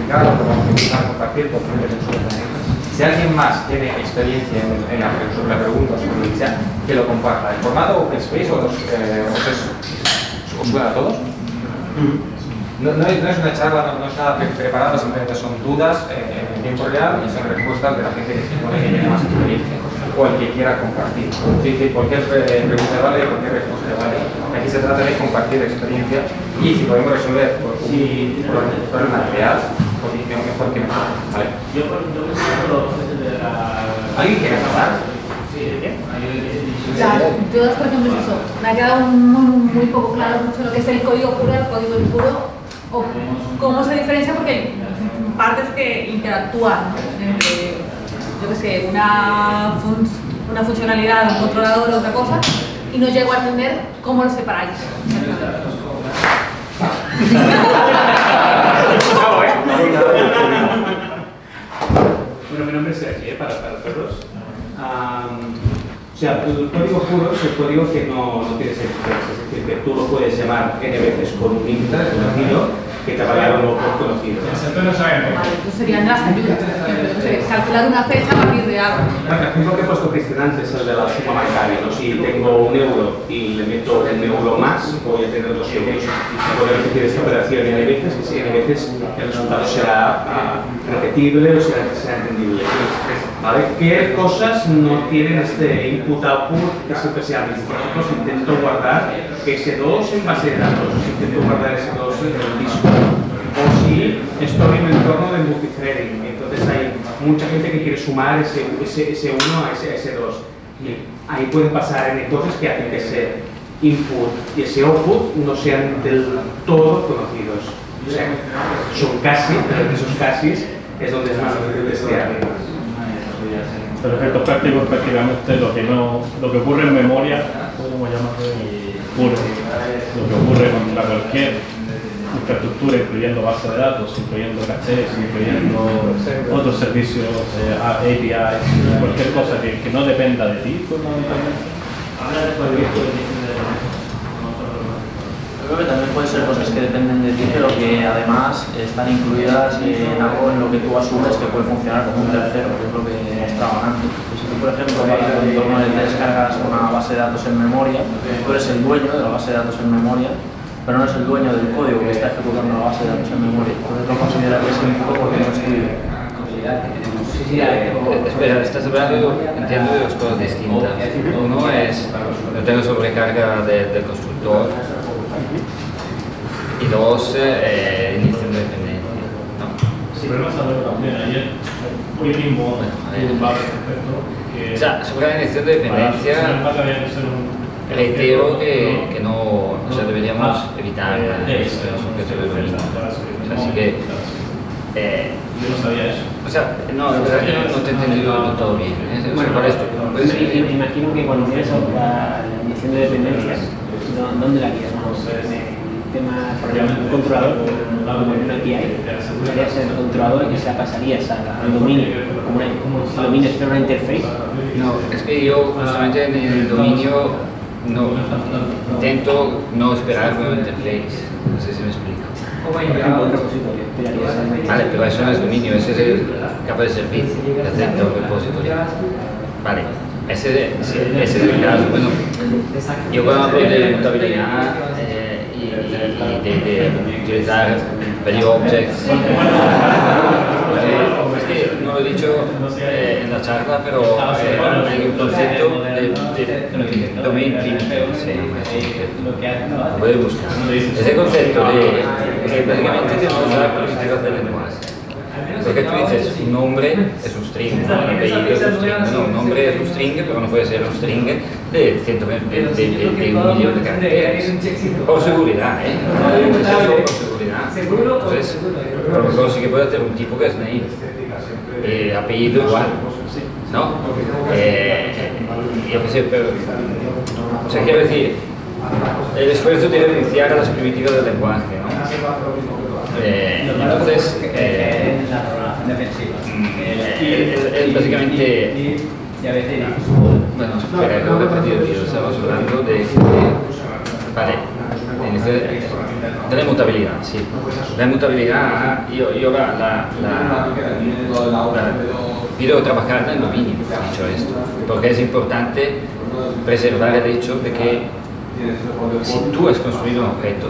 explicar, lo vamos a intentar compartir por si alguien más tiene experiencia sobre la pregunta, sobre lo que sea, que lo comparta. ¿El formato Open Space os suena a todos? No es una charla, no es nada preparado, simplemente son dudas en tiempo real y son respuestas de la gente que se supone que tiene más experiencia o el que quiera compartir. Cualquier pregunta vale, cualquier respuesta vale. Aquí se trata de compartir experiencia y si podemos resolver un problema real, mejor que mejor. ¿Vale? ¿Alguien quiere hablar? Yo, por ejemplo, eso. Me ha quedado muy poco claro mucho lo que es el código puro, el código impuro, o cómo se diferencia, porque hay partes que interactúan entre, yo qué sé, una funcionalidad, un controlador o otra cosa, y no llego a entender cómo lo separáis. Bueno, mi nombre es Sergi, para perros. O sea, el código puro es el código que no tiene sentido, es decir, que tú lo puedes llamar n veces con un índice desconocido que te va a dar un nuevo por conocido. Vale, pues serían las ayudas. Calcular una fecha a partir de algo. Bueno, el ejemplo que he puesto antes es el de la suma bancaria, ¿no? Si tengo €1 y le meto un euro más, voy a tener 2 euros. Voy a repetir esta operación n veces, y si n veces el resultado será repetible o será entendible. ¿Vale? ¿Qué cosas no tienen este input-output que siempre se habla? Por ejemplo, si intento guardar S2 en base de datos, si intento guardar S2 en el disco, o si estoy en un entorno de multithreading, entonces hay mucha gente que quiere sumar ese 1 a ese 2. Y ahí pueden pasar N cosas que hacen que ese input y ese output no sean del todo conocidos. O sea, son casi, pero esos casi es donde es más difícil testear. Para efectos prácticos, prácticamente lo que ocurre en memoria, podemos llamarlo lo que ocurre con cualquier infraestructura, incluyendo base de datos, incluyendo cachés, incluyendo otros servicios, APIs, cualquier cosa que no dependa de ti, fundamentalmente. Yo creo que también pueden ser cosas que dependen de ti, pero que además están incluidas en algo en lo que tú asumes que puede funcionar como un tercero, que es lo que mostraban antes. Si tú, por ejemplo, vas a un entorno de descargas una base de datos en memoria, tú eres el dueño de la base de datos en memoria, pero no es el dueño del código que está ejecutando la base de datos en memoria. Entonces no considera que es un poco porque no es tuyo. Espera, estás hablando, entiendo, de dos cosas distintas. Uno es, no tengo sobrecarga del constructor, y dos, inicio de dependencia. ¿No? Sí, pero no sabemos también. Ayer, hoy mismo, un bug respecto. O sea, sobre la inicio de dependencia, reitero que no, o sea, deberíamos evitar los objetos de dominio. O sea, así que. Yo no sabía eso. O sea, no, la verdad que no te he entendido del todo bien. Bueno, por esto. Me imagino que cuando tienes la inyección de dependencias, ¿dónde la guías? Tema un controlador, como en una API, harías el controlador y se la pasarías al dominio, como el dominio es una interface. No, es que yo justamente en el dominio intento no esperar una interface, no sé si me explico. Por ejemplo, un repositorio, esperarías. Vale, pero eso no es dominio, ese es el capa de servicio que acepta un repositorio. Vale, ese es el caso. Bueno, yo cuando hablo de mutabilidad de utilizar value objects, es que no lo he dicho en la charla, pero hay un concepto de domain primitive, se llama ese, lo puedes buscar. Ese concepto de que prácticamente te vas a dar primitivas del lenguaje. Porque tú dices, un nombre es un string, un apellido es un string. No, un nombre es un string, pero no puede ser un string de 1 millón de caracteres. Por seguridad, ¿eh? No digo que sea solo por seguridad. Entonces, por lo mejor sí que puede hacer un tipo que es name. Apellido igual, ¿no? Yo qué sé, pero. O sea, quiero decir, el esfuerzo de renunciar a las primitivas del lenguaje, ¿no? Entonces, es básicamente, bueno, espera, creo que he perdido el tío, estamos hablando de, vale, de la inmutabilidad, sí. La inmutabilidad, yo quiero trabajar en el dominio, dicho esto, porque es importante preservar el hecho de que si tú has construido un objeto,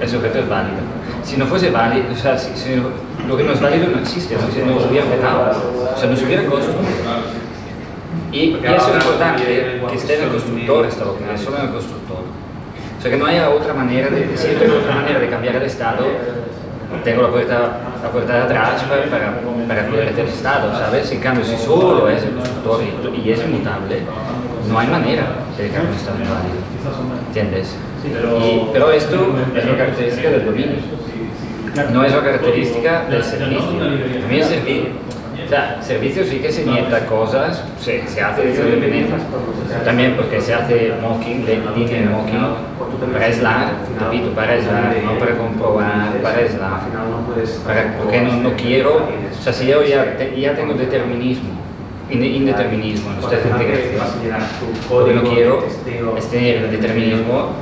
ese objeto es válido. Si no fuese válido, o sea, si lo que no es válido no existe, ¿no? Si no hubiera petado, o sea, no se hubiera construido. Y eso es importante, que esté en el constructor esta localidad, solo en el constructor. O sea, que no haya otra manera de, si yo tengo otra manera de cambiar el estado, tengo la puerta de atrás para poder tener estado, ¿sabes? En cambio, si solo es el constructor y es inmutable, no hay manera de cambiar un estado inválido, ¿entiendes? Pero esto es una característica del dominio, no es una característica del servicio. También el servicio. O sea, servicio sí que se nieta cosas, se hace desde dependencias, también porque se hace mocking, linear mocking, para aislar, repito, para aislar, no para comprobar, para aislar, porque no quiero, o sea, si yo ya tengo determinismo, indeterminismo en los test de integración, lo que no quiero es tener el determinismo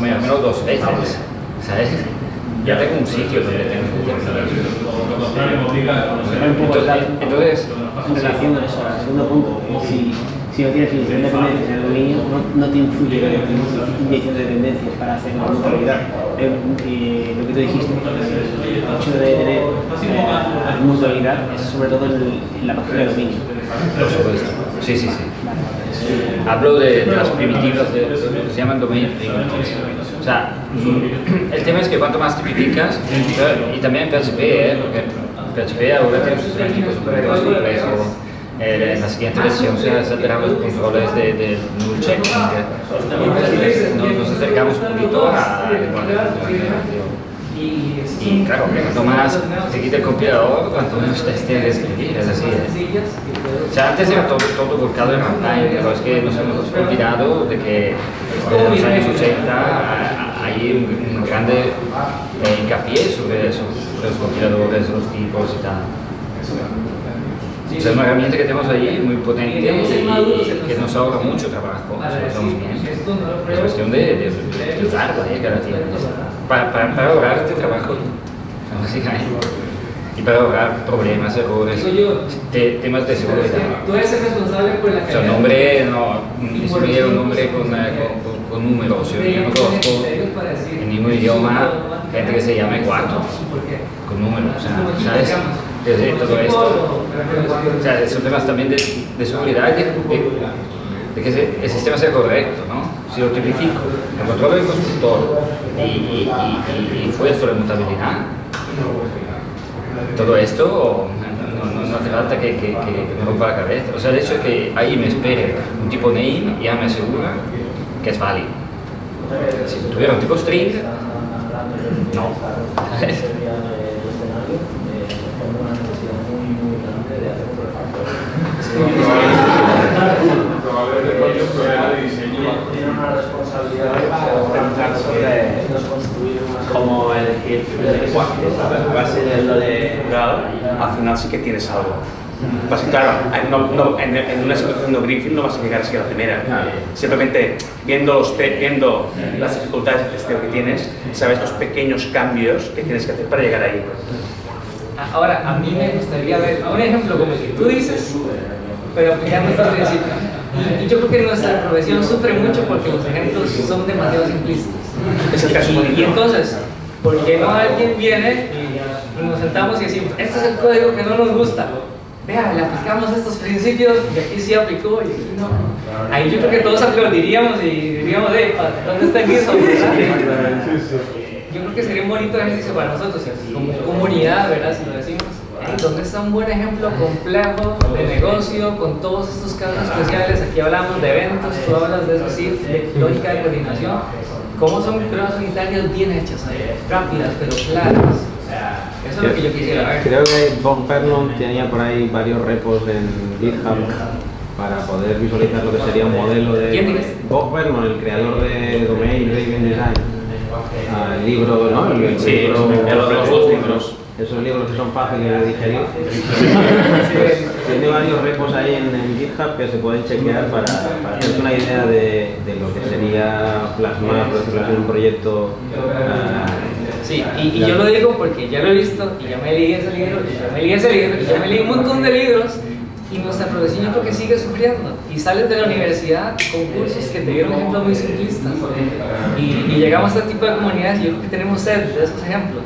menos dos veces, ¿sabes? Ya tengo un sitio donde tengo determinismo. Entonces, relación a eso, al segundo punto, si no tienes inyección de dependencias en el dominio, no te influye la inyección de dependencias para hacer la mutabilidad. Lo que tú dijiste, el hecho de tener mutabilidad es sobre todo en la página de dominio. Por supuesto, sí. Hablo de las primitivas, se llaman domain primitives. O sea, el tema es que cuanto más tipificas, y también en PHP, porque PHP ahora tiene sus tipos súper más complejos. En la siguiente versión se saldrán los controles de null checking. Nos acercamos un poquito a lenguaje de integración. Y claro, cuanto más se quita el compilador, cuanto menos test tienes que escribir, es así. O sea, antes era todo volcado en runtime, pero es que nos hemos olvidado de que en los años 80 hay un grande hincapié sobre eso, los compiladores, los tipos y tal. O sea, es una herramienta que tenemos ahí muy potente y que nos ahorra mucho trabajo, si lo hacemos bien. Es cuestión de usarla, que la tienes. Para ahorrarte trabajo, básicamente. Y para ahorrar problemas, errores, temas de seguridad. Tú eres el responsable por la calidad. O sea, un nombre, si me diera un nombre con números, yo no conozco en ningún idioma gente que se llame 4 con números, o sea, ¿sabes? Desde todo esto, o sea, son temas también de seguridad y de que el sistema sea correcto, ¿no? Si lo tipifico, lo controlo el constructor y esfuerzo la mutabilidad, todo esto no hace falta que me rompa la cabeza. O sea, el hecho de que ahí me espere un tipo name ya me asegura que es válido. Si tuviera un tipo string, no. Como elegir a base de lo de al final sí que tienes algo. Claro, en una situación de greenfield no vas a llegar así a la primera. Simplemente viendo las dificultades de testeo que tienes, sabes los pequeños cambios que tienes que hacer para llegar ahí. Ahora, a mí me gustaría ver un ejemplo como el que tú dices, pero aplicando este principio. Y yo creo que nuestra profesión sufre mucho porque los ejemplos son demasiado simplistas. Es el caso y entonces, ¿por qué no alguien viene y nos sentamos y decimos, este es el código que no nos gusta? Vea, le aplicamos estos principios y aquí sí aplicó y aquí no. Ahí yo creo que todos aplaudiríamos y diríamos, ¿dónde está el ISO? Yo creo que sería un bonito ejercicio para nosotros, como comunidad, ¿verdad? Si lo decimos. ¿Dónde está un buen ejemplo complejo de negocio con todos estos casos especiales? Aquí hablamos de eventos, tú hablas de eso, sí, de lógica de coordinación. ¿Cómo son pruebas unitarias bien hechas, rápidas pero claras? Eso es lo que yo quisiera ver. Creo que Bob Vernon tenía por ahí varios repos en GitHub para poder visualizar lo que sería un modelo de... ¿Quién es? Bob Vernon, el creador de Domain Driven Design. El libro, ¿no? Sí, libro, los dos libros. Esos libros que son fáciles de digerir. tiene varios repos ahí en GitHub que se pueden chequear para hacerte una idea de lo que sería plasmar, por decirlo así, un proyecto. Sí, y yo lo digo porque ya lo he visto y ya me leí ese libro, y ya me leí ese libro, y ya me leí un montón de libros. Y nuestra profesión yo creo que sigue sufriendo. Y sales de la universidad con cursos que te dieron ejemplos muy simplistas. Y llegamos a este tipo de comunidades y yo creo que tenemos sed de esos ejemplos.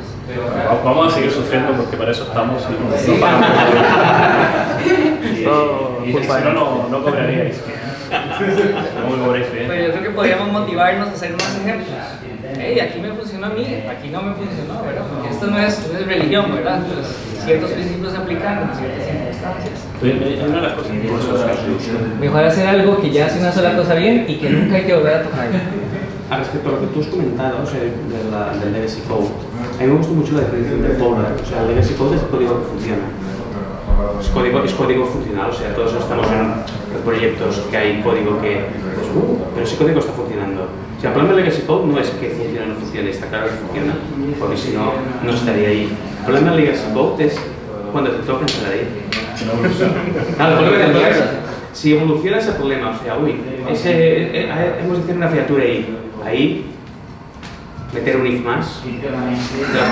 Vamos a seguir sufriendo porque para eso estamos y no pagamos. Y si no, no cobraríais. No cobráis bien. Pero yo creo que podríamos motivarnos a hacer más ejemplos. Hey, aquí me funcionó a mí, aquí no me funcionó, ¿verdad? Porque esto no es religión, ¿verdad? Entonces, ciertos principios se aplican en ciertas circunstancias. Una de las cosas Mejor hacer algo que ya hace una sola cosa bien y que nunca hay que volver a tocar. Respecto a lo que tú has comentado, o sea, del legacy code, a mí me gusta mucho la definición de Fowler. O sea, el legacy code es el código que funciona. Es código funcional, o sea, todos estamos en proyectos que hay código que, pues, pero ese código está funcionando. O sea, el problema del legacy code no es que funcione o no funcione, está claro que funciona, porque si no, no estaría ahí. El problema del legacy code es cuando te toca entrar ahí. Claro, si evoluciona ese problema, o sea, hemos dicho una fiatura ahí, meter un if más, de las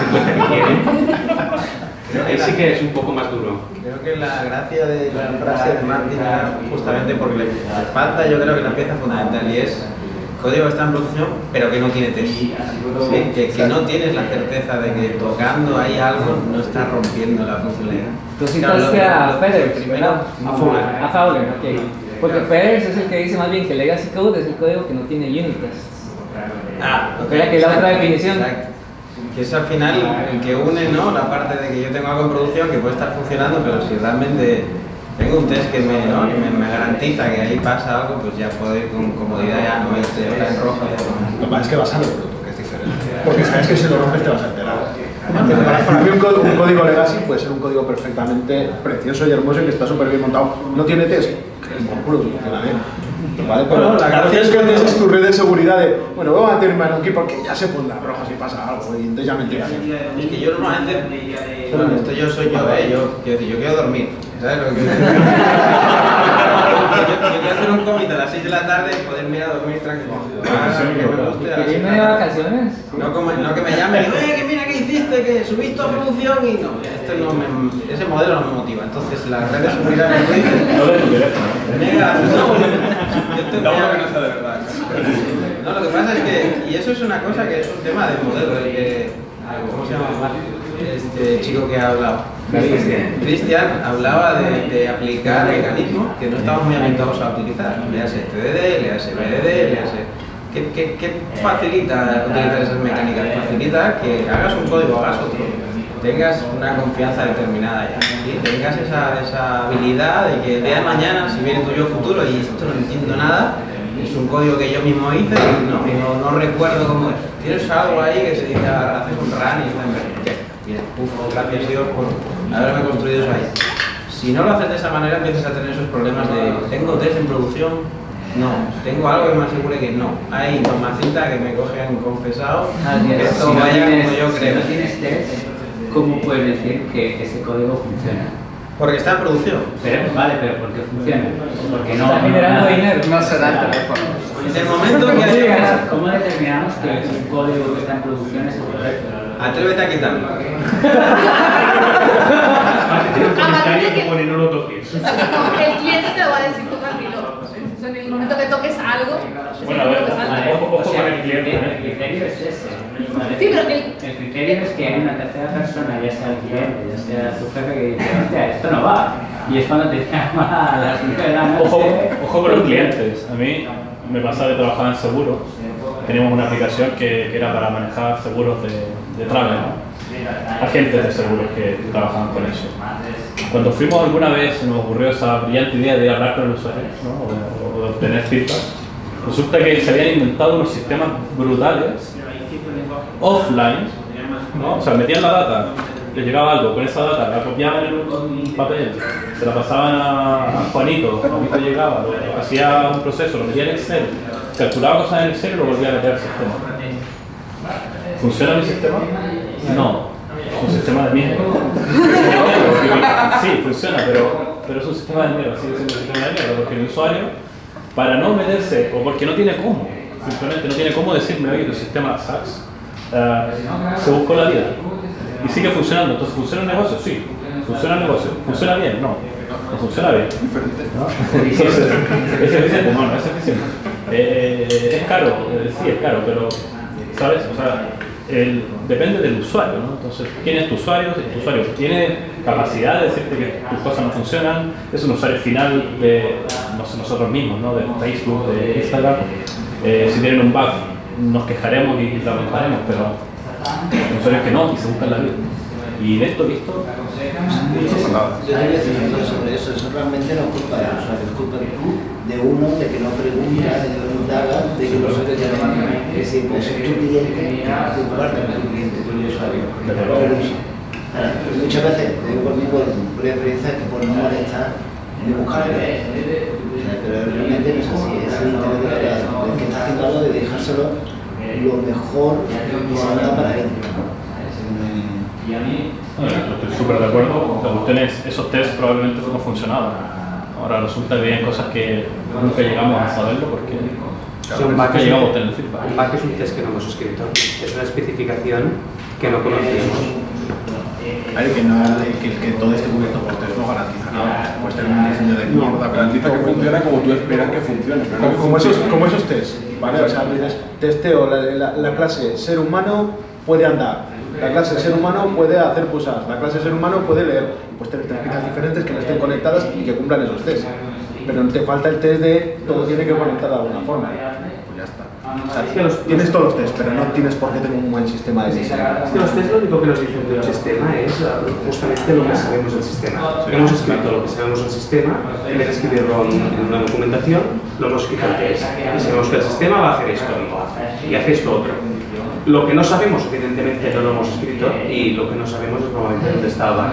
50 que tiene, ahí sí que es un poco más duro. Creo que la gracia de la frase de Martin era justamente porque le falta, yo creo que la pieza fundamental, y es código que está en producción, pero que no tiene test. ¿Sí? Que no tienes la certeza de que tocando ahí algo no estás rompiendo la funcionalidad. Tú citaste a FedEx, primero a Fowler, ok. Porque FedEx es el que dice más bien que el legacy code es el código que no tiene unit tests. Que es la otra definición. Exacto. Que es al final el que une, ¿no?, la parte de que yo tengo algo en producción que puede estar funcionando, pero si realmente tengo un test que me garantiza que ahí pasa algo, pues ya puedo ir con comodidad, ya no está en rojo. Lo que pasa es que vas a lo bruto, que es diferente. Porque sabes que si lo rompes te vas a enterar. Para mí un código legacy puede ser un código perfectamente precioso y hermoso y que está súper bien montado. No tiene test, por culo, funciona bien. ¿Vale? Pero bueno, la gracia es que tienes tu red de seguridad de, bueno, voy a meterme aquí porque ya se pone la roja si pasa algo y entonces ya me enteras. Es que yo normalmente, esto yo soy yo quiero dormir. ¿Sabes lo que quiero decir? Yo quiero hacer un cómic a las 6 de la tarde y poder mirar a dormir tranquilo. ¿Quieres irme de vacaciones? No que me llamen y digan, oye, que mira que hiciste, que subiste a producción y no, ese modelo no me motiva. Entonces la red de seguridad me dice, no de tu teléfono. No, que no sea de verdad. No, lo que pasa es que, y eso es una cosa que es un tema de modelo, ¿cómo se llama? Este chico que ha hablado. Cristian hablaba de aplicar mecanismos que no estamos muy habituados a utilizar. Le hace TDD, le hace BDD, le hace... ¿Qué facilita utilizar esas mecánicas? Facilita que hagas un código, hagas otro, tengas una confianza determinada ya, ¿sí? Tengas esa habilidad de que el día de mañana, si viene tu yo futuro y esto no entiendo nada, es un código que yo mismo hice y no recuerdo cómo es. Tienes algo ahí que se dice, haces un run y está en verde. Bien, gracias Dios por haberme construido eso ahí. Si no lo haces de esa manera, empiezas a tener esos problemas de ¿tengo test en producción? No. ¿Tengo algo que me asegure que no? Hay mamacita que me cogen confesado que esto si vaya tienes, como yo creo. Si no tienes test, ¿cómo puedes decir que ese código funciona? Porque está en producción. Vale, pero ¿por qué funciona? Porque no está generando dinero. No se da el teléfono. En el momento que ¿Cómo determinamos que un código que está en producción es el correcto? Atrévete a quitarlo. No lo toques. El cliente te lo va a decir tú tranquilo. En el momento que toques algo, Bueno, a ver, ojo con el cliente. El criterio es ese. Sí, pero el criterio es que hay una tercera persona, ya sea el cliente, ya sea tu jefe, que dice, hostia, esto no va. Y es cuando te llama a las 5 de la noche. Ojo con los clientes. A mí me pasaba que trabajaba en seguros. Teníamos una aplicación que era para manejar seguros de travel, ¿no? Agentes de seguros que trabajaban con eso. Cuando fuimos alguna vez, se nos ocurrió esa brillante idea de hablar con el usuario, ¿no? o de obtener feedback. Resulta que se habían inventado unos sistemas brutales, offline, ¿no? O sea, metían la data, les llegaba algo, con esa data la copiaban en un papel, se la pasaban a Juanito llegaba, hacía un proceso, lo metía en Excel, calculaba cosas en Excel y lo volvía a meter al sistema. ¿Funciona mi sistema? No. Es un sistema de mierda. Sí, funciona, pero pero es un sistema de dinero, sigue siendo un sistema de dinero, porque el usuario, para no meterse, o porque no tiene cómo, simplemente no tiene cómo decirme, oye, tu sistema SaaS se buscó la vida y sigue funcionando. Entonces, ¿funciona el negocio? Sí. ¿Funciona el negocio? ¿Funciona bien? No. No funciona bien. ¿No? Entonces, ¿es eficiente? No, no es eficiente. Es caro, sí es caro, pero, ¿sabes? O sea, depende del usuario, ¿no? Entonces, ¿quién es tu usuario? Tu usuario tiene capacidad de decirte que tus cosas no funcionan, es un usuario final de nosotros mismos, ¿no? De Facebook, de Instagram. Si tienen un bug, nos quejaremos y lamentaremos, pero hay usuarios que no y se buscan la vida. Y de esto visto, yo te voy a decir una cosa sobre eso. Eso realmente no es culpa del usuario, es culpa de uno, de que no pregunta, de que no indaga, de que el usuario ya no va a decir, pues es tu cliente, preocuparte por tu cliente, por el usuario. Muchas veces, digo por mi experiencia, que por no molestar, de buscar pero realmente no es así, es el interés del que está haciendo algo de dejárselo lo mejor que se da para él. Estoy súper de acuerdo. La cuestión es, esos tests probablemente no funcionaban. Ahora resulta que había cosas que nunca llegamos a saberlo porque nunca llegamos a tener feedback. Un bug es un test que no hemos escrito, es una especificación que no conocíamos. Que todo esté cubierto por test no garantiza nada. Puedes tener un diseño de mierda. Garantiza que funcione como tú esperas que funcione. Como esos tests, ¿vale? O sea, dices, testeo la clase ser humano puede andar. La clase ser humano puede hacer push-ups, la clase ser humano puede leer, pues tener tres piezas diferentes que no estén conectadas y que cumplan esos tests. Pero no te falta el test de todo tiene que conectar de alguna forma. Pues ya está. O sea, tienes todos los tests, pero no tienes por qué tener un buen sistema de diseño. Es que los tests lo único que nos dicen del sistema es justamente lo que sabemos del sistema. Hemos escrito lo que sabemos del sistema, en vez de escribirlo en una documentación, lo hemos escrito en test. Y sabemos que el sistema va a hacer esto y hace esto otro. Lo que no sabemos, evidentemente, no lo hemos escrito y lo que no sabemos es normalmente dónde está el bug.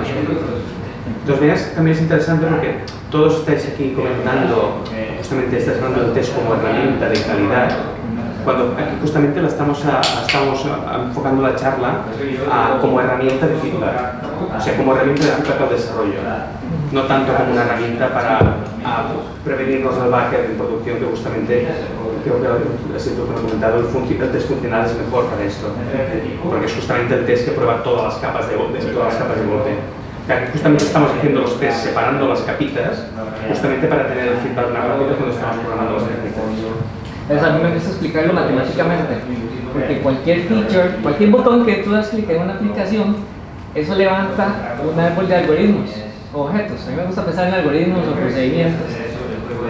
Entonces, también es interesante porque todos estáis aquí comentando, justamente estáis hablando del test como herramienta de calidad, cuando aquí justamente estamos enfocando la charla como herramienta de feedback, o sea, como herramienta de feedback al desarrollo, no tanto como una herramienta para prevenirnos del bug en producción, que justamente creo que así tú lo has comentado, el test funcional es mejor para esto, porque es justamente el test que prueba todas las capas de golpe. Justamente estamos haciendo los tests separando las capitas, justamente para tener el feedback más rápido cuando estamos programando las capitas. A mí me gusta explicarlo matemáticamente, porque cualquier feature, cualquier botón que tú das clic en una aplicación, eso levanta un árbol de algoritmos o objetos. A mí me gusta pensar en algoritmos o procedimientos.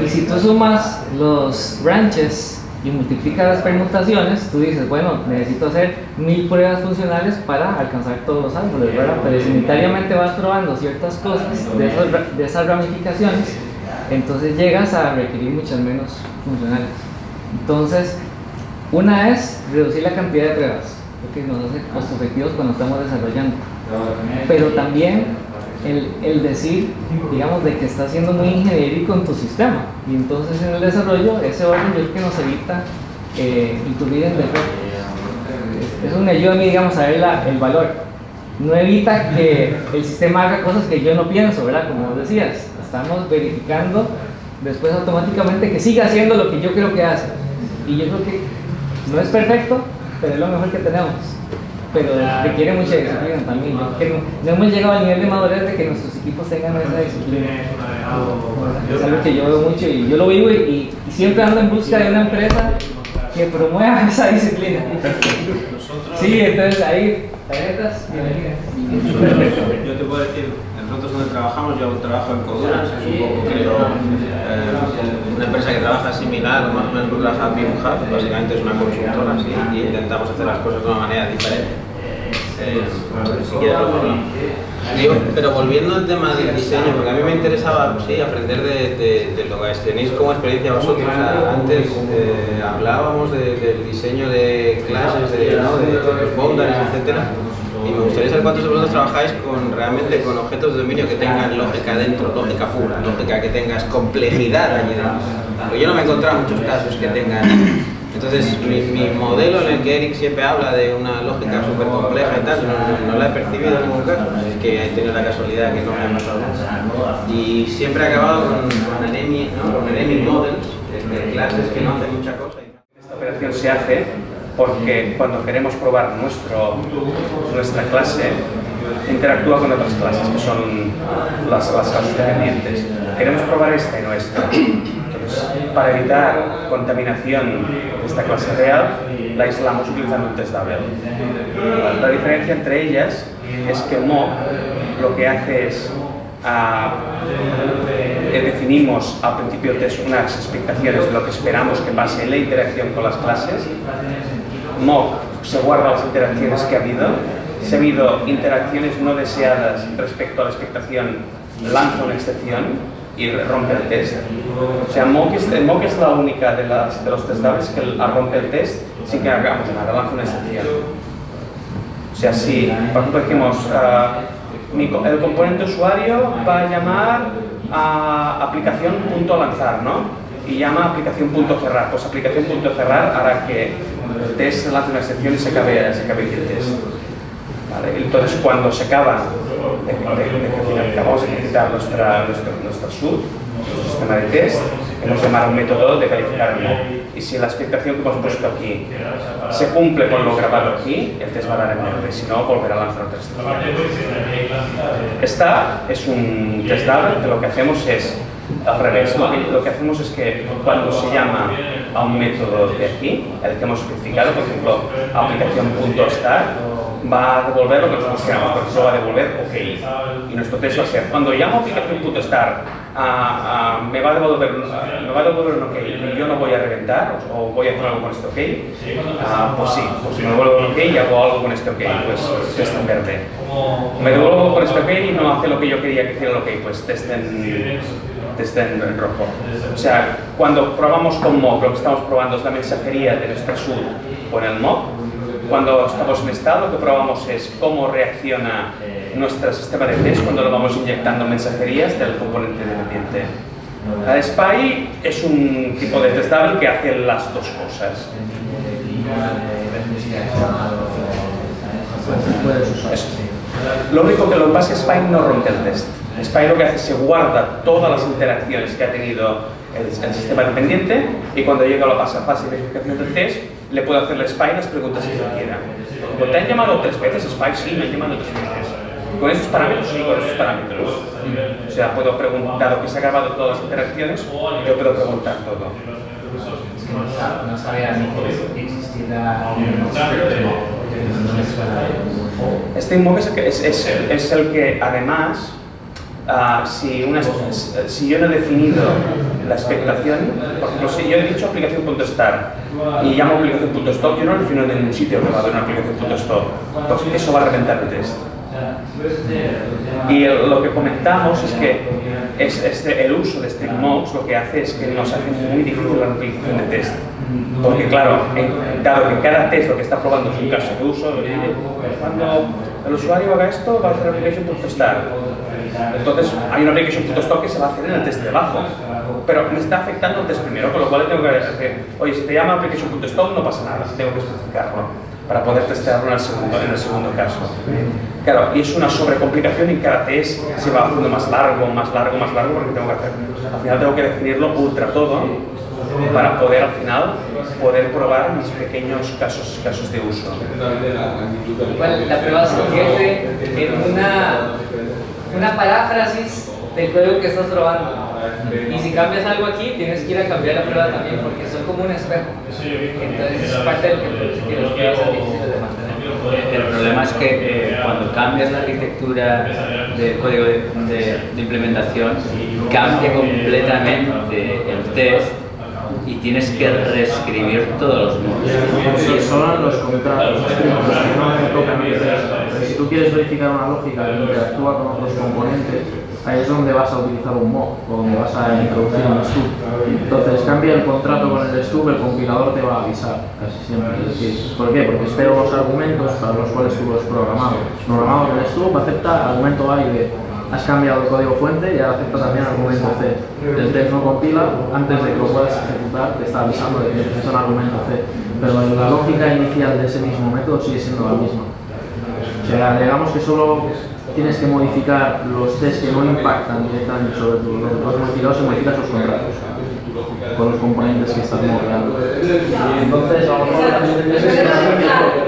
Y si tú sumas los branches y multiplicas las permutaciones, tú dices, bueno, necesito hacer 1000 pruebas funcionales para alcanzar todos los árboles, ¿verdad? Pero simultáneamente vas probando ciertas cosas de esas ramificaciones, entonces llegas a requerir muchas menos funcionales. Entonces, una es reducir la cantidad de pruebas, porque nos hace costo efectivos cuando estamos desarrollando. Pero también el decir, digamos, de que está siendo muy ingenierico en tu sistema. Y entonces en el desarrollo, ese orden yo creo que nos evita incluir en defecto. Eso me ayuda a mí, digamos, a ver el valor. No evita que el sistema haga cosas que yo no pienso, ¿verdad? Como decías, estamos verificando después automáticamente que siga haciendo lo que yo creo que hace. Y yo creo que no es perfecto, pero es lo mejor que tenemos. Pero requiere mucha disciplina también. Yo creo que no hemos llegado al nivel de madurez de que nuestros equipos tengan esa disciplina. Es algo que yo veo mucho y yo lo vivo y siempre ando en busca de una empresa que promueva esa disciplina. Sí, entonces ahí, tarjetas, bienvenidas. Yo te puedo decir, nosotros donde trabajamos, yo trabajo en Coduras, es un poco, creo, una empresa que trabaja similar, más o menos con la Happy Hub, básicamente es una consultora, ¿sí? Y intentamos hacer las cosas de una manera diferente. Si quieres lo hablamos. Pero volviendo al tema del diseño, porque a mí me interesaba aprender de lo que tenéis como experiencia vosotros. O sea, antes hablábamos del diseño de clases, de los boundaries, etcétera. Y me gustaría saber cuántos de vosotros trabajáis realmente con objetos de dominio que tengan lógica dentro, lógica pura, lógica que tengas complejidad allí dentro. Porque yo no me he encontrado muchos casos que tengan. Entonces, mi modelo en el que Eric siempre habla de una lógica súper compleja y tal, no la he percibido en ningún caso. que he tenido la casualidad que no me han pasado nunca. Y siempre he acabado con anemic, ¿no? Con anemic models, de clases que no hacen mucha cosa. Esta operación se hace porque cuando queremos probar nuestra clase, interactúa con otras clases, que son las clases dependientes. Queremos probar esta y no esta. Entonces, para evitar contaminación de esta clase real, la aislamos utilizando un test double. La diferencia entre ellas es que mock lo que hace es definimos al principio del test unas expectaciones de lo que esperamos que pase en la interacción con las clases. Mock se guarda las interacciones que ha habido. Si ha habido interacciones no deseadas respecto a la expectación, lanza una excepción y rompe el test. O sea, mock es la única de los test doubles que rompe el test sin que hagamos nada, lanza una excepción. O sea, si por ejemplo decimos el componente usuario va a llamar a aplicación.lanzar, ¿no? Y llama aplicación.cerrar. Pues aplicación.cerrar hará que el test lance una excepción y se acabe el test. ¿Vale? Entonces, cuando se acabamos de ejecutar nuestra suite, nuestro sistema de test, hemos llamado a un método de calificar el mock. Y si la expectación que hemos puesto aquí se cumple con lo grabado aquí, el test va a dar en verde, si no, volverá a lanzar otra excepción. Esta es un test double, que lo que hacemos es al revés. Lo que hacemos es que cuando se llama a un método de aquí, el que hemos especificado, por ejemplo, aplicación.start, va a devolver lo que nosotros queramos, porque eso va a devolver OK. Y nuestro test va a ser, cuando llamo a aplicación.start, me va a devolver un OK y yo no voy a reventar, o voy a hacer algo con este OK, pues sí, pues si me devuelvo un OK y hago algo con este OK, pues test en verde. Me devuelvo con este OK y no hace lo que yo quería que hiciera el OK, pues test en rojo. O sea, cuando probamos con mock, lo que estamos probando es la mensajería de nuestra suite con el mock. Cuando estamos en estado, lo que probamos es cómo reacciona nuestro sistema de test cuando lo vamos inyectando mensajerías del componente dependiente. La SPY es un tipo de test double que hace las dos cosas. Lo único que lo pasa es que SPY no rompe el test. SPY lo que hace es que se guarda todas las interacciones que ha tenido el sistema dependiente y cuando llega a la fase de verificación del test, le puede hacer la SPY las preguntas que quiera. ¿Te han llamado 3 veces? SPY sí, me han llamado 3 veces. ¿Con esos parámetros? Sí, con esos parámetros. O sea, puedo preguntar, dado que se ha grabado todas las interacciones, yo puedo preguntar todo. No sabía ni que existiera este mock es el que además, si yo no he definido la expectación, por ejemplo, si yo he dicho aplicación.start y llamo aplicación.stop, yo no lo defino en ningún sitio que va a haber una aplicación.stop, pues eso va a reventar el test. Y lo que comentamos es que el uso de string mocks lo que hace es que nos hace muy difícil la utilización de test. Porque claro, dado que cada test lo que está probando es un caso de uso, cuando el usuario haga esto va a hacer application.start. Entonces hay una application.stop que se va a hacer en el test de abajo, pero me está afectando el test primero, con lo cual tengo que decir, oye, si te llama application.stop no pasa nada, tengo que especificarlo para poder testearlo en el segundo caso. Claro, y es una sobrecomplicación y cada test se va haciendo más largo, porque al final tengo que definirlo ultra todo para poder al final probar mis pequeños casos de uso. Igual la prueba se convierte en una paráfrasis del código que estás probando. Y si cambias algo aquí, tienes que ir a cambiar la prueba también, porque son como un espejo. Entonces es parte del que los pruebas son difíciles de mantener. El problema es que cuando cambias la arquitectura del código de implementación, cambia completamente el test y tienes que reescribir todos los modos. Sí, son los contratos, los que no te tocan el test. Si tú quieres verificar una lógica que interactúa con otros componentes, ahí es donde vas a utilizar un mock o donde vas a introducir un stub. Entonces cambia el contrato con el stub, el compilador te va a avisar casi siempre. Es decir, ¿por qué? Porque espero los argumentos para los cuales tú lo has programado. Programado con el stub, acepta argumento A y B. Has cambiado el código fuente y ahora acepta también argumento C. El test no compila, antes de que lo puedas ejecutar te está avisando de que necesitas un argumento C. Pero la lógica inicial de ese mismo método sigue siendo la misma. O sea, digamos que solo tienes que modificar los test que no impactan directamente sobre tus modificados y modificas los contratos con los componentes que estás modelando. Entonces, a lo mejor también tendrías que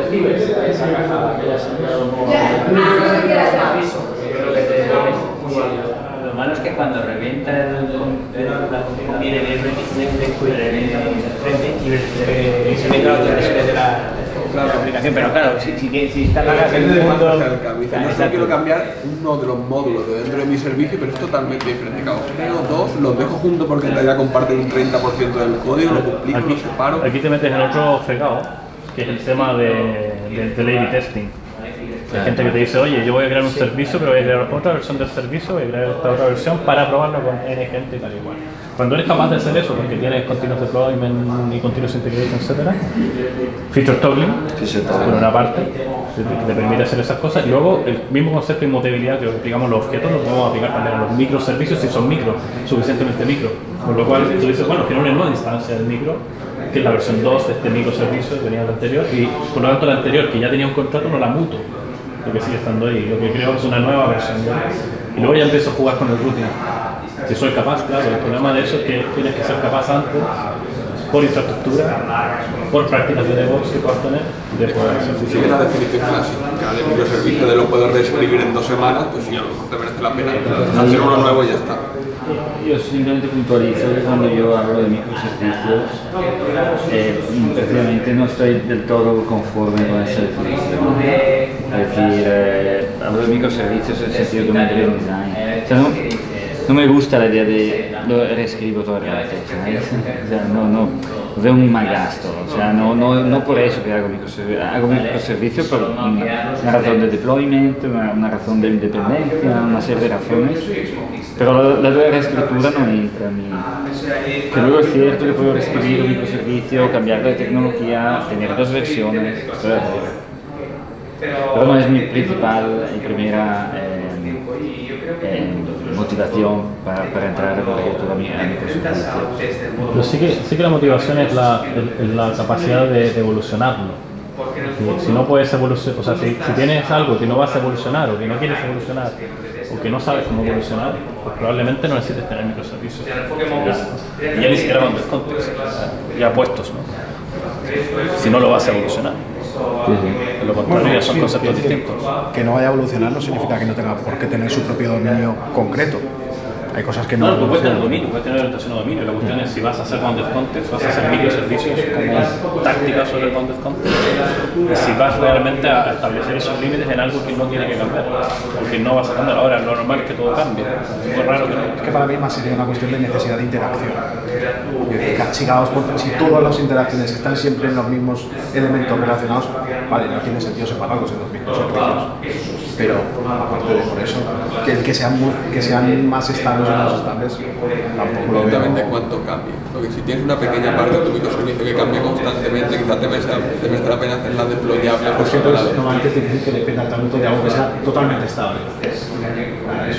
recibes esa caja que ya se ha enviado Lo malo es que cuando revienta se mete la otra después de la aplicación, pero claro, si está la casa en el mundo... Yo quiero cambiar uno de los módulos de dentro de mi servicio, pero es totalmente diferente. Creo dos, los dejo juntos porque en realidad comparten un 30% del código, lo duplico, lo separo. Aquí te metes en otro fregado, que es el tema del A/B testing. Hay gente que te dice, oye, yo voy a crear un servicio, pero voy a crear otra versión del servicio, voy a crear esta otra versión para probarlo con N gente y tal igual. Cuando eres capaz de hacer eso, porque tienes continuous deployment y continuous integration, etc., feature toggling, por una parte, te permite hacer esas cosas, y luego el mismo concepto de inmutabilidad que aplicamos los objetos lo podemos aplicar también a los microservicios si son micro, suficientemente micro. Con lo cual tú dices, bueno, que no es una instancia del micro, que es la versión 2 de este microservicio que venía del anterior, y por lo tanto la anterior, que ya tenía un contrato, no la muto, lo que sigue estando ahí, lo que creo es una nueva versión. Y luego ya empiezo a jugar con el routing. Si soy capaz, claro, el problema de eso es que tienes que ser capaz antes, por infraestructura, por prácticas de DevOps que puedas tener, de poder hacer. Si sigues la definición clásica del microservicio de lo puedo reescribir en 2 semanas, pues sí, a lo mejor te merece la pena hacer uno nuevo y ya está. Yo simplemente puntualizo que cuando yo hablo de microservicios, precisamente no estoy del todo conforme con esa definición. Es decir, hablo de microservicios en el sentido de un driven design. O sea, no me gusta la idea de lo reescribo todo el rato, ¿sabes? O sea, no veo un mal gasto, o sea, no por eso que hago microservicio por una razón de deployment, una razón de independencia, una serie de razones, pero la reescritura no entra a mí. Que luego es cierto que puedo reescribir un microservicio, cambiar de tecnología, tener 2 versiones, pero no es mi principal y primera motivación para entrar en la arquitectura microservicio. Pero sí que la motivación es la capacidad de evolucionarlo. Si no puedes evolucionar, o sea, si tienes algo que no vas a evolucionar o que no quieres evolucionar o que no sabes cómo evolucionar, pues probablemente no necesites tener microservicios. Y ya ni siquiera con descontos, ya puestos, ¿no? Si no lo vas a evolucionar. Lo contrario, son conceptos distintos. Que no vaya a evolucionar no significa que no tenga por qué tener su propio dominio concreto. Hay cosas que no. No, tú puedes tener dominio, puedes tener orientación a dominio. La cuestión es si vas a hacer bounded context, vas a hacer microservicios como tácticas sobre el bounded context, y si vas realmente a establecer esos límites en algo que no tiene que cambiar, porque no vas a cambiar. Ahora, lo normal es que todo cambie. Es muy raro que no. Es que para mí más sería una cuestión de necesidad de interacción. Si todas las interacciones están siempre en los mismos elementos relacionados, vale, no tiene sentido separarlos en los mismos servicios. Pero aparte de por eso, que sean más estables o menos estables, tampoco lo veo. Exactamente cuánto cambia. Porque si tienes una pequeña parte de tu microservicio que cambia constantemente, quizás te merece la pena hacerla deployable. Porque normalmente es difícil que dependa tanto de algo que sea totalmente estable. Es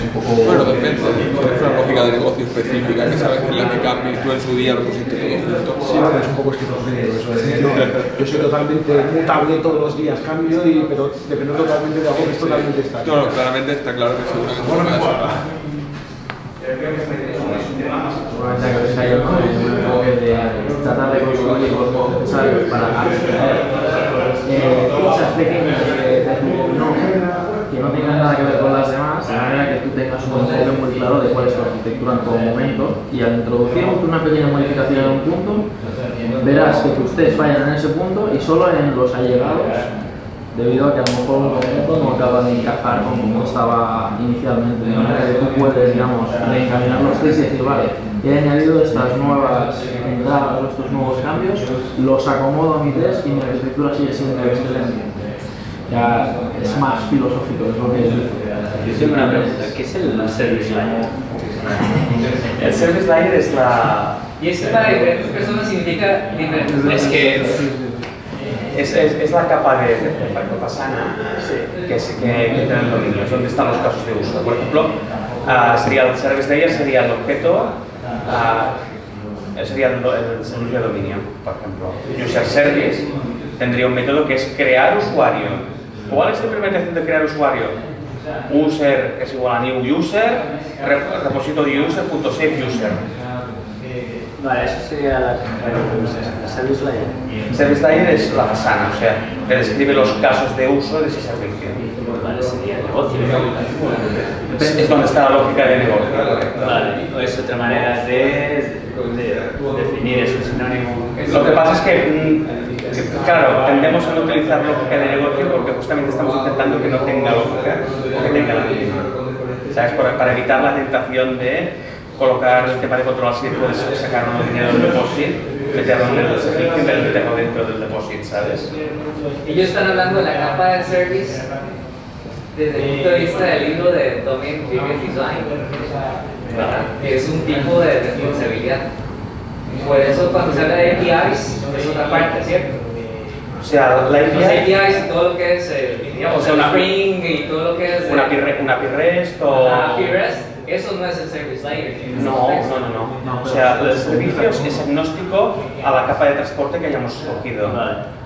un poco... Bueno, depende. Si tienes una lógica de negocio específica que sabes que es la que cambia y tú en su día lo pusiste todo junto. Sí, vale, es un poco esquizofrénico eso. Yo soy totalmente mutable todos los días, cambio, pero dependo totalmente de algo que es totalmente estable. No, claramente está claro que seguro que no puede ser. Seguramente que hay un enfoque de tratar de construir los necesarios para acceder cosas pequeñas de tu que no tengan nada que ver con las demás, de manera que tú tengas un enfoque muy claro de cuál es tu arquitectura en todo momento, y al introducir una pequeña modificación en un punto, verás que tus tests fallan en ese punto y solo en los allegados, debido a que a lo mejor un conjunto no acaba de encajar con como estaba inicialmente, de manera que tú puedes, digamos, reencaminar los tests y decir, vale, he añadido estas nuevas entradas o estos nuevos cambios, los acomodo a mi test y mi arquitectura sigue siendo excelente. Ya es más filosófico, es lo que yo tengo una pregunta, ¿qué es el service layer? El service layer es la... Y es para diferentes personas significa diferentes. Es que es la capa de Fasana que tienen dominios, donde están los casos de uso. Por ejemplo, sería el service layer, sería el objeto, sería el servicio de dominio, por ejemplo. User service tendría un método que es crear usuario. ¿Cuál es la implementación de crear usuario? user es igual a new user, repository user.saveuser. Vale, eso sería la service layer. Service layer es la fasana, o sea, que describe los casos de uso de ese servicio. Vale, sería el negocio. Es donde está la lógica de negocio. Vale, o es otra manera de definir ese sinónimo. Lo que pasa es que, claro, tendemos a no utilizar lógica de negocio porque justamente estamos intentando que no tenga lógica o que tenga la misma. ¿Sabes? Para evitar la tentación de colocar el tema de control, si puedes sacar un dinero del depósito, meterlo en el servicio y meterlo dentro del depósito, ¿sabes? Ellos están hablando de la capa de service desde el punto de vista del libro de Domain Driven Design, que es un tipo de responsabilidad. Por eso cuando se habla de APIs es otra parte, ¿cierto? O sea, la API, los APIs y todo lo que es digamos, o sea, una Spring y todo lo que es una API REST o... API REST, eso no es el service layer. No. O sea, el servicio es agnóstico a la capa de transporte que hayamos escogido.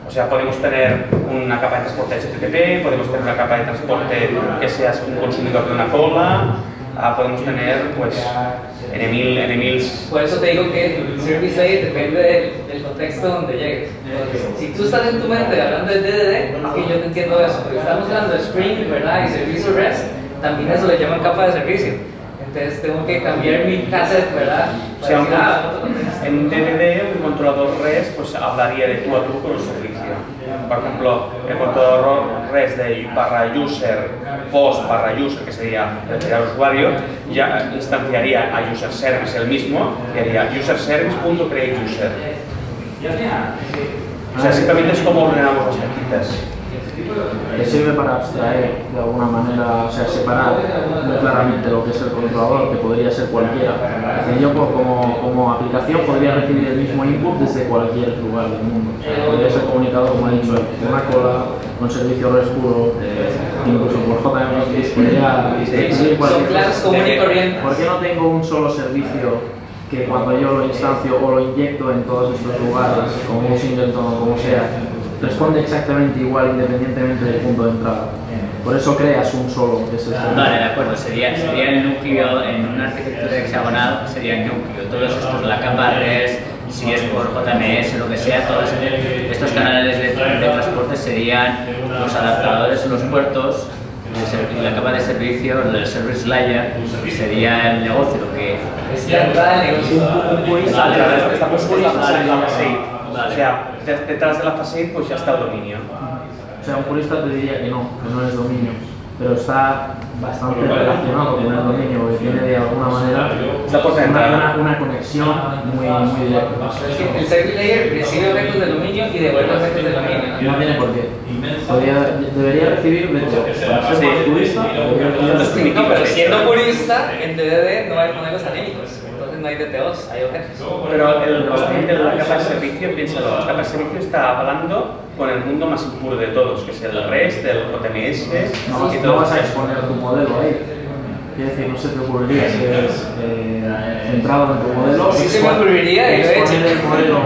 O sea, podemos tener una capa de transporte HTTP, podemos tener una capa de transporte que sea un consumidor de una cola, podemos tener, pues, N1000. Por eso te digo que el service layer depende del contexto donde llegues. Entonces, si tú estás en tu mente hablando de DDD, aquí yo te entiendo eso, pero estamos hablando de Spring, ¿verdad? Y servicio REST, también eso le llaman capa de servicio. Entonces tengo que cambiar mi cassette, ¿verdad? O sea, en DDD un controlador REST pues hablaría de tú a tú con el servicio. Por ejemplo, el controlador REST de /user post /user, que sería el usuario, ya instanciaría a user service el mismo y haría user service.createUser. O sea, simplemente es como ordenamos las cajitas. Que sirve para abstraer de alguna manera, o sea, separar muy claramente lo que es el controlador, que podría ser cualquiera. Es decir, yo como aplicación podría recibir el mismo input desde cualquier lugar del mundo. O sea, podría ser comunicado, como he dicho, con una cola, con servicio REST puro, incluso por JMX, podría recibir cualquier. ¿Por qué no tengo un solo servicio que cuando yo lo instancio o lo inyecto en todos estos lugares, como un singleton o como sea, responde exactamente igual independientemente del punto de entrada? Por eso creas un solo, que es el servicio. Vale, de acuerdo, sería el núcleo en una arquitectura hexagonal, sería el núcleo. Todos estos, la capa REST, si es por JMS o lo que sea, todos estos canales de transporte serían los adaptadores, los puertos, y la capa de servicio, el service layer, sería el negocio, lo que es la entrada del negocio. Estamos en la fase 8. O sea, detrás de la fase 8 pues ya está el dominio. O sea, un purista te diría que no es dominio, pero está bastante relacionado con el dominio, que tiene de alguna manera una conexión muy directa. El service layer recibe objetos del dominio y devuelve objetos del dominio. No tiene por qué. Debería recibir de todo. Para ser más purista, no, pero siendo purista, en DDD no hay modelos anémicos. No hay DTOs, hay objetos. Pero la capa de servicio, piénsalo, la capa de servicio está hablando con el mundo más impuro de todos, que es el REST, el JMS y todo. No vas a exponer tu modelo ahí. Quiero decir, no se te ocurriría si eres centrado en tu modelo. Sí se me ocurriría, exponer el modelo.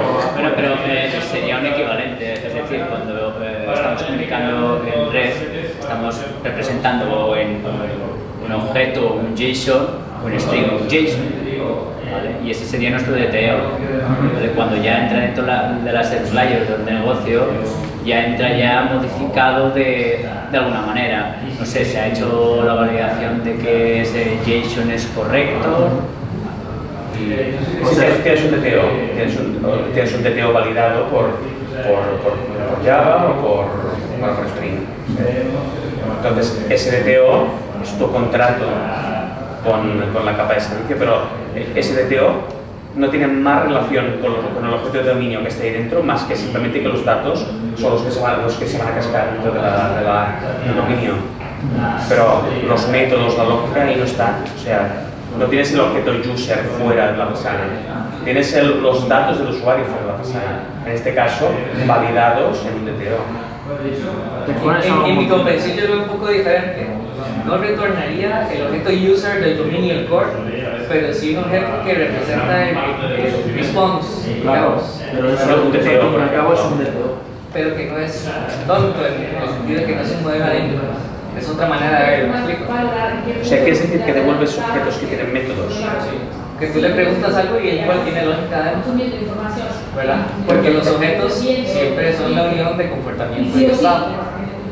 Pero sería un equivalente, es decir, cuando estamos comunicando en REST, estamos representando en un objeto, un JSON, un string, un JSON. ¿Vale? Y ese sería nuestro DTO. Cuando ya entra dentro de la service layer del negocio, ya entra ya modificado de alguna manera. No sé, se ha hecho la validación de que ese JSON es correcto. Tienes un DTO validado por Java o por Spring. Entonces, ese DTO es tu contrato con la capa de servicio, pero ese DTO no tiene más relación con el objeto de dominio que está ahí dentro, más que simplemente que los datos son los que se van a cascar dentro del dominio. Pero los métodos, la lógica ahí no están. O sea, no tienes el objeto user fuera de la fasana, tienes los datos del usuario fuera de la fasana. En este caso, validados en un DTO. En mi comprensión yo lo veo un poco diferente. No retornaría el objeto user del dominio del core, pero sí un objeto que representa el response, digamos. Pero eso es un DTO, por acabo es un DTO. Pero que no es tonto en el sentido de que no es un modelo anémico. Es otra manera de verlo, ¿me explico? O sea, ¿quieres decir que devuelves objetos que tienen métodos? Que tú le preguntas algo y él igual tiene lógica adentro, ¿verdad? Porque los objetos siempre son la unión de comportamiento y estado.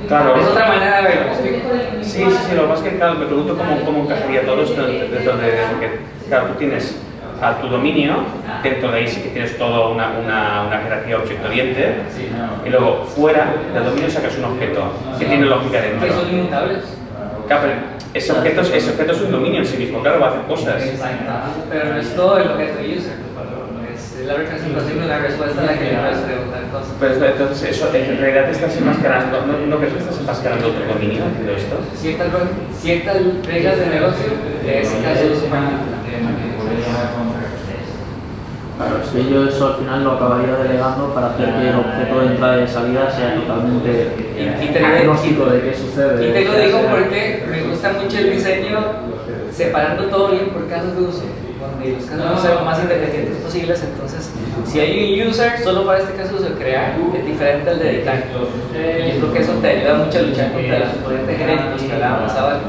Claro. Es otra manera de verlo, ¿me explico? Sí, lo que pasa es que claro, me pregunto cómo encajaría todo esto dentro de que, claro, tú tienes a tu dominio, dentro de ahí sí que tienes toda una jerarquía objeto-oriente, y luego fuera del dominio sacas un objeto que tiene lógica dentro. Que son inmutables. Claro, pero ese objeto es un dominio en sí mismo, claro, va a hacer cosas. Exacto, pero no es todo el objeto user. Es la representación de una respuesta a la que le vas a preguntar cosas. Pero entonces, eso en realidad te estás enmascarando, ¿no crees que estás enmascarando otro dominio haciendo esto? Ciertas reglas de negocio de ese caso de Claro, es que yo eso al final lo acabaría delegando para hacer que el objeto de entrada y de salida sea totalmente agnóstico de qué sucede. Y te lo digo porque me gusta mucho el diseño separando todo bien por casos de uso, donde los casos de uso sean lo más independientes posibles. Entonces, si hay un user solo para este caso de uso crear, es diferente al de editar. Y yo creo que eso te ayuda mucho a luchar contra los componentes genéricos que hablábamos ahora.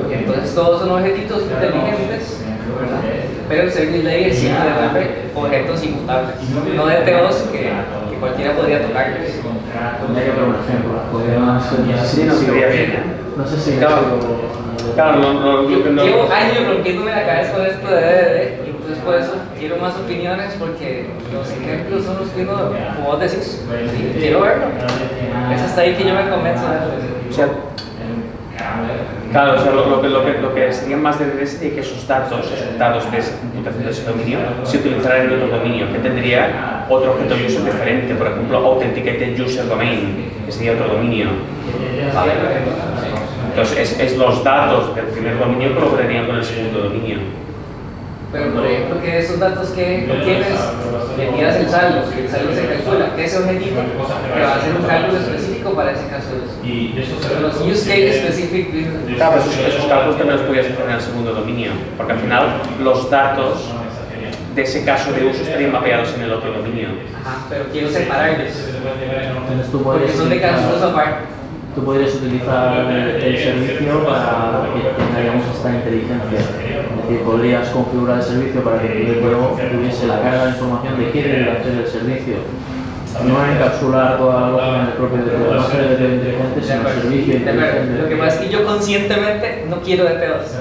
Entonces, todos son objetitos inteligentes, ¿verdad? Pero el service layer siempre devuelve objetos inmutables, no DTOs que cualquiera podría tocar. Tendría que ver un ejemplo, podría ser sí, no sería bien. No sé si claro, llevo años rompiéndome la cabeza con esto de DDD, y entonces por eso quiero más opiniones, porque los ejemplos son los que uno, como vos decís, quiero verlo. Es hasta ahí que yo me convenzo de eso. Claro, o sea, lo que sería más de sería que esos datos de esa computación de ese dominio se utilizaran en otro dominio, que tendría otro objeto user diferente, por ejemplo, Authenticated User Domain, que sería otro dominio. ¿Vale? Entonces, es los datos del primer dominio que colaborarían con el segundo dominio. Pero por ejemplo, que esos datos que obtienes, le tiras el saldo, y el saldo se calcula, que ese objetito te va a hacer un cálculo específico para ese caso de uso. Los use case specific business. Claro, esos cálculos también los podías hacer en el segundo dominio, porque al final los datos de ese caso de uso estarían mapeados en el otro dominio. Ajá, pero quiero separarlos, porque son de casos de uso aparte. Tú podrías utilizar el servicio para que tengamos esta inteligencia. Es decir, podrías configurar el servicio para que tu juego tuviese la carga de información de qué debe hacer el servicio. No encapsular toda la lógica en el propio DTO inteligente, sino el servicio inteligente. Lo que pasa es que yo conscientemente no quiero DTOs.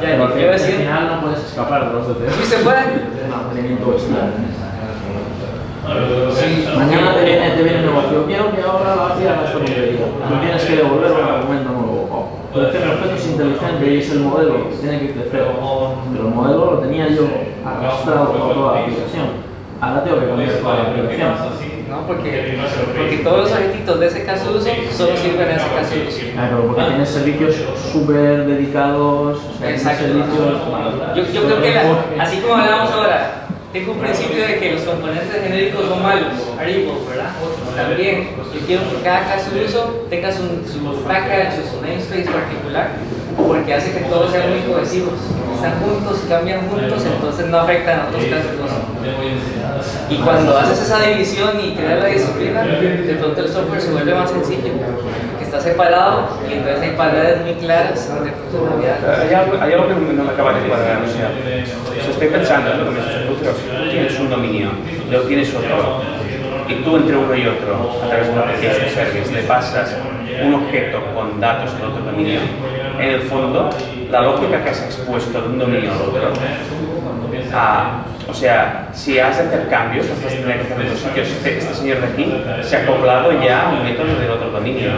Pero al final no puedes escapar de los DTOs. ¿Sí se puede? Mantenimiento extra. Mañana te viene el negocio, quiero que ahora la haga esta tontería. Tú tienes que devolver un argumento nuevo. Pero es que el objeto es inteligente y es el modelo, tiene que crecer. Pero el modelo lo tenía yo arrastrado por toda la aplicación. Ahora tengo que cambiar toda la aplicación. No, porque todos los objetitos de ese caso de uso solo sirven en ese caso de uso. Claro, porque tienes servicios súper dedicados. Exacto. Yo creo que así como hablábamos ahora, tengo un principio de que los componentes genéricos son malos, variables, ¿verdad? También, yo quiero que cada caso de uso tenga su package o su namespace particular, porque hace que todos sean muy cohesivos. Están juntos, cambian juntos, entonces no afectan a otros casos de uso. Y cuando haces esa división y creas la disciplina, de pronto el software se vuelve más sencillo, porque está separado y entonces hay paredes muy claras de funcionalidad. Hay algo que no me acaba de cuadrar, o sea, estoy pensando en lo que me has dicho tú, pero si tú tienes un dominio, luego tienes otro, y tú entre uno y otro, a través de una application service, le pasas un objeto con datos del otro dominio, en el fondo, la lógica que has expuesto de un dominio al otro, o sea, si has de hacer cambios, vas a tener que hacer en dos sitios. Este señor de aquí se ha acoplado ya a un método del otro dominio.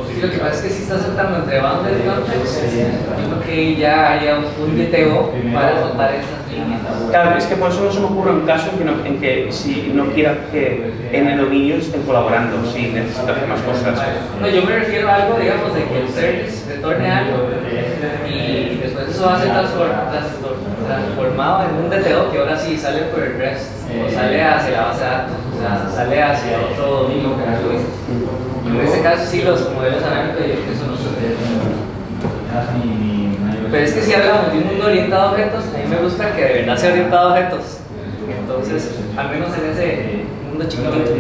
Sí, lo que pasa es que si estás saltando entre bounded context, yo creo que ya haya un DTO para soltar esas líneas. Claro, es que por eso no se me ocurre un caso en que si no quiera que en el dominio estén colaborando, si necesito hacer más cosas. No, yo me refiero a algo, digamos, de que el service retorne algo y después eso va a ser transformado en un DTO que ahora sí sale por el REST o sale hacia la base de datos, o sea, sale hacia otro dominio que tú dices. En este caso sí, los modelos análicos yo creo que eso no sucede. Pero es que si hablamos de un mundo orientado a objetos, a mí me gusta que de verdad sea orientado a objetos. Entonces, al menos en ese mundo chiquitito.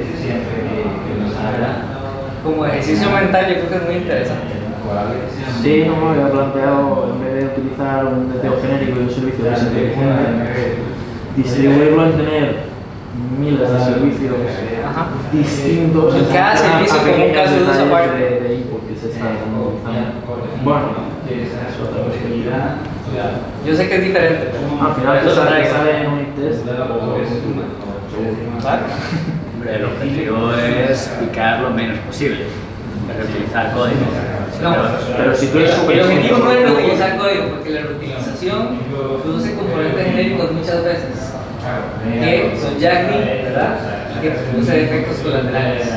como ejercicio mental yo creo que es muy interesante. Sí, no me había planteado, en vez de utilizar un DTO genérico y un servicio de inteligente, distribuirlo en tener miles de servicios distintos. En cada servicio como un caso de uso aparte. De input que se está utilizando. Bueno, es otra posibilidad. Yo sé que es diferente. Al final te sale en un test. Hombre, el objetivo es picar lo menos posible, reutilizar código. No, pero si tú eres el objetivo no es reutilizar código, porque la reutilización produce componentes genéricos muchas veces que son Jagged, ¿verdad? Y que produce defectos colaterales.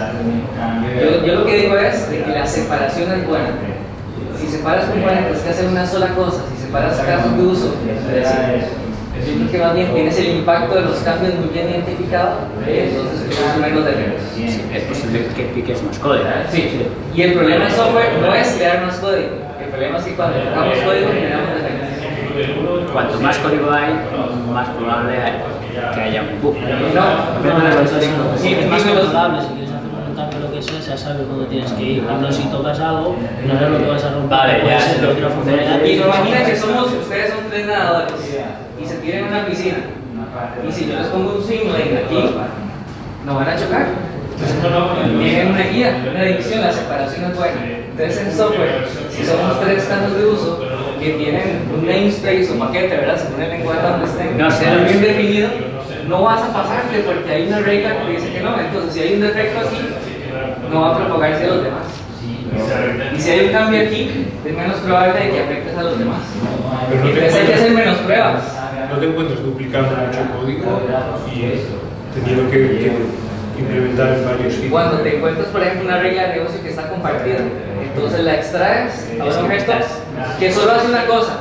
Yo lo que digo es de que la separación es buena. Si separas componentes que hacen una sola cosa, si separas casos de uso, yo creo que más bien tienes el impacto de los cambios muy bien identificado, entonces produce menos defectos. Sí, es posible que piques más código. Sí. Y el problema en software no es crear más código, el problema es que cuando tocamos código generamos defectos. Cuanto más código hay, más probable que haya un bug. No, es más controlable. Si quieres hacer un cambio lo que sea, ya sabes dónde tienes que ir. No, si tocas algo, no sabes lo que vas a romper. Vale, ya. Otra funcionalidad. Y imagina que ustedes son 3 nadadores y se tiran en una piscina. Y si yo les pongo un swim lane aquí, no van a chocar. Tienen una guía, una división, la separación es buena. Entonces en software, si somos 3 casos de uso que tienen un namespace o paquete, ¿verdad? Según el lenguaje donde estén, no sé, bien definido, no vas a pasarte porque hay una regla que dice que no. Entonces si hay un defecto aquí, no va a propagarse a los demás. Y si hay un cambio aquí, es menos probable de que afectes a los demás. Entonces hay que hacer menos pruebas. No te encuentras duplicando mucho código y teniendo que implementar en varios sitios. Cuando te encuentras, por ejemplo, una regla de negocio que está compartida, entonces la extraes a un objeto que solo hace una cosa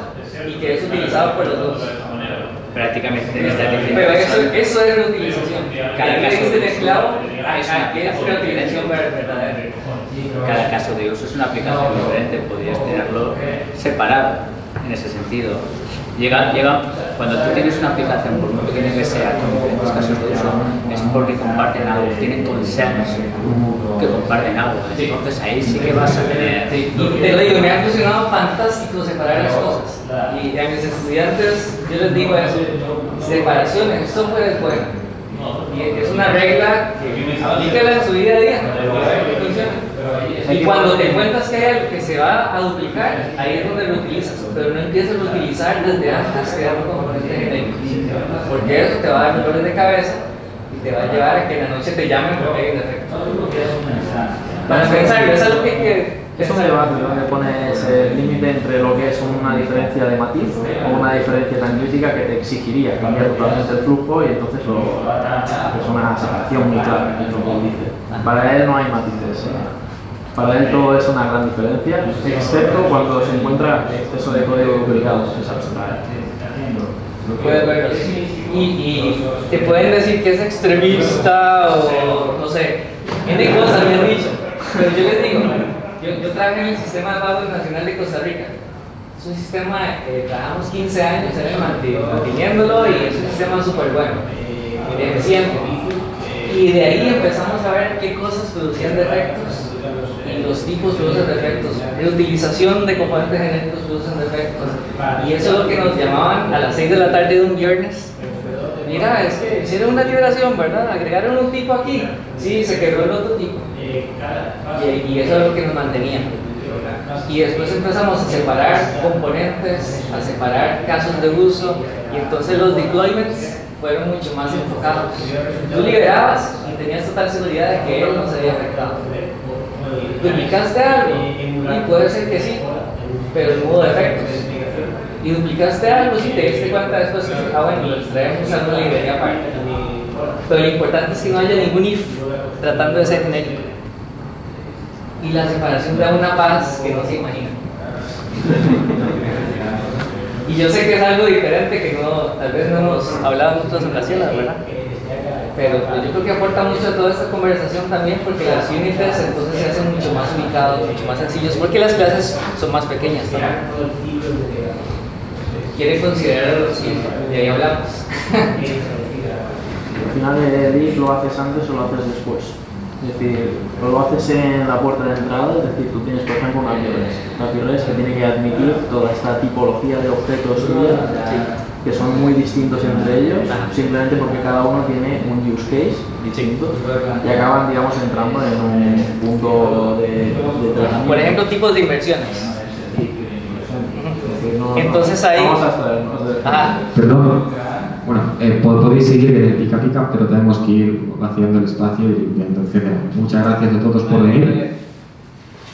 y que es utilizado por los dos. Prácticamente te estás diciendo. Pero eso es reutilización. Cada caso de esclavo es reutilización verdadera. Cada caso de uso es una aplicación diferente, podrías tenerlo separado en ese sentido. Cuando tú tienes una aplicación, por muy pequeña que sea, con diferentes casos de uso, es porque comparten algo, tienen consenso que comparten algo. Entonces ahí sí que vas a tener. Sí. Y te lo digo, me ha funcionado fantástico separar las cosas. Y a mis estudiantes yo les digo eso: separación en software es buena. Y es una regla que aplícala en su vida a día. Y cuando te encuentras que hay algo que se va a duplicar, ahí es donde lo utilizas, pero no empieces a utilizar desde antes creando componentes genéricos, porque eso te va a dar dolores de cabeza y te va a llevar a que en la noche te llamen porque hay un defecto. Para pensar, es algo que es un debate donde pones el límite entre lo que es una diferencia de matiz o una diferencia tan crítica que te exigiría cambiar totalmente el flujo, y entonces es una separación muy clara, es lo que dice. Para él no hay matices. Para él todo es una gran diferencia, excepto cuando se encuentra exceso de código duplicado. Puedes verlo. Y te pueden decir que es extremista o no sé, tiene cosas me han dicho. Pero yo les digo, yo trabajé en el Sistema de Pagos Nacional de Costa Rica. Es un sistema que trabajamos 15 años manteniéndolo, y es un sistema súper bueno, eficiente. Y de ahí empezamos a ver qué cosas producían defectos. Y los tipos producen defectos, reutilización de componentes genéricos producen defectos, y eso es lo que nos llamaban a las 6 de la tarde de un viernes. Mira, es que hicieron una liberación, ¿verdad? Agregaron un tipo aquí, sí, se quebró el otro tipo, y eso es lo que nos mantenía. Y después empezamos a separar componentes, a separar casos de uso, y entonces los deployments fueron mucho más enfocados. Tú liberabas y tenías total seguridad de que él no se había afectado. Duplicaste algo, y puede ser que sí, pero no hubo defectos. Y duplicaste algo, si te diste cuenta después que, bueno, lo extraemos usando una librería aparte. Pero lo importante es que no haya ningún if tratando de ser genérico. Y la separación da una paz que no se imagina. Y yo sé que es algo diferente que tal vez no hemos hablado en otras ocasiones, ¿verdad? Pero yo creo que aporta mucho a toda esta conversación también, porque las unit tests entonces se hacen mucho más ubicados, mucho más sencillos, porque las clases son más pequeñas también. ¿Quiere considerarlo? Sí, de ahí hablamos. Al final el if lo haces antes o lo haces después. Es decir, lo haces en la puerta de entrada, es decir, tú tienes, por ejemplo, una API que tiene que admitir toda esta tipología de objetos tuyos, que son muy distintos entre ellos, simplemente porque cada uno tiene un use case distinto y acaban, digamos, entrando en un punto de tratamiento. Por ejemplo, tipos de inversiones. Entonces ahí... Vamos a extraernos de... Perdón. Bueno, podéis seguir en el pica pica, pero tenemos que ir vaciando el espacio y limpiando, etc. Muchas gracias a todos por venir.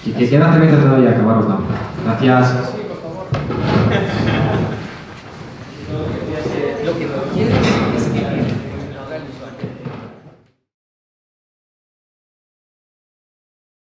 Que queda cerveza todavía, acabaros la. Gracias. Sí, por favor.